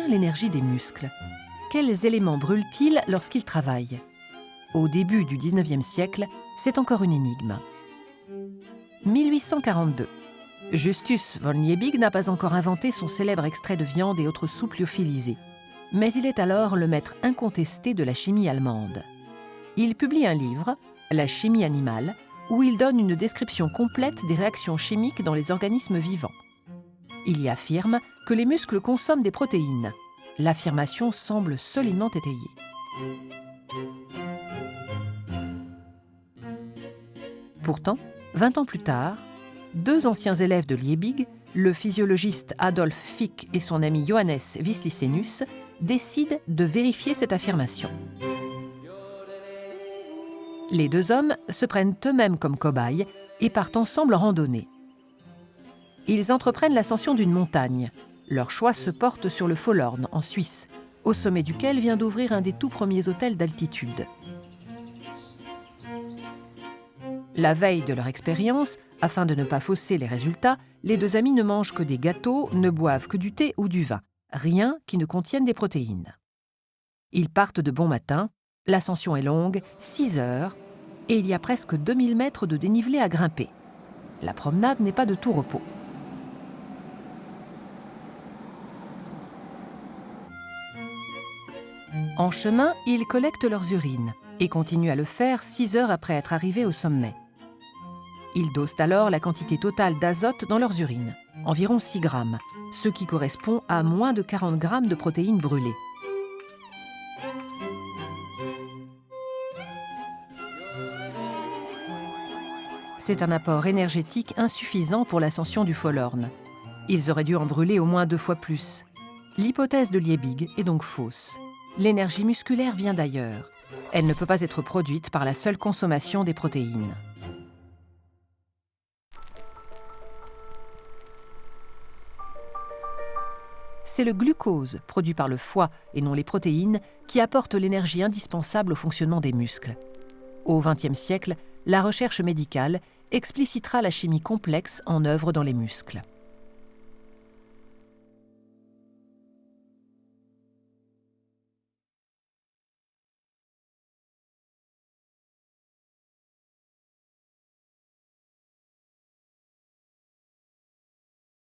obtient l'énergie des muscles? Quels éléments brûlent-ils lorsqu'ils travaillent? Au début du XIXe siècle, c'est encore une énigme. 1842. Justus von Liebig n'a pas encore inventé son célèbre extrait de viande et autres soupes lyophilisées. Mais il est alors le maître incontesté de la chimie allemande. Il publie un livre, La chimie animale, où il donne une description complète des réactions chimiques dans les organismes vivants. Il y affirme que les muscles consomment des protéines. L'affirmation semble solidement étayée. Pourtant, 20 ans plus tard, deux anciens élèves de Liebig, le physiologiste Adolf Fick et son ami Johannes Wislicenus, décident de vérifier cette affirmation. Les deux hommes se prennent eux-mêmes comme cobayes et partent ensemble en randonnée. Ils entreprennent l'ascension d'une montagne. Leur choix se porte sur le Follorn, en Suisse, au sommet duquel vient d'ouvrir un des tout premiers hôtels d'altitude. La veille de leur expérience, afin de ne pas fausser les résultats, les deux amis ne mangent que des gâteaux, ne boivent que du thé ou du vin, rien qui ne contienne des protéines. Ils partent de bon matin, l'ascension est longue, 6 heures, et il y a presque 2000 mètres de dénivelé à grimper. La promenade n'est pas de tout repos. En chemin, ils collectent leurs urines et continuent à le faire 6 heures après être arrivés au sommet. Ils dosent alors la quantité totale d'azote dans leurs urines, environ 6 grammes, ce qui correspond à moins de 40 grammes de protéines brûlées. C'est un apport énergétique insuffisant pour l'ascension du Follorn. Ils auraient dû en brûler au moins 2 fois plus. L'hypothèse de Liebig est donc fausse. L'énergie musculaire vient d'ailleurs. Elle ne peut pas être produite par la seule consommation des protéines. C'est le glucose, produit par le foie et non les protéines, qui apporte l'énergie indispensable au fonctionnement des muscles. Au XXe siècle, la recherche médicale explicitera la chimie complexe en œuvre dans les muscles.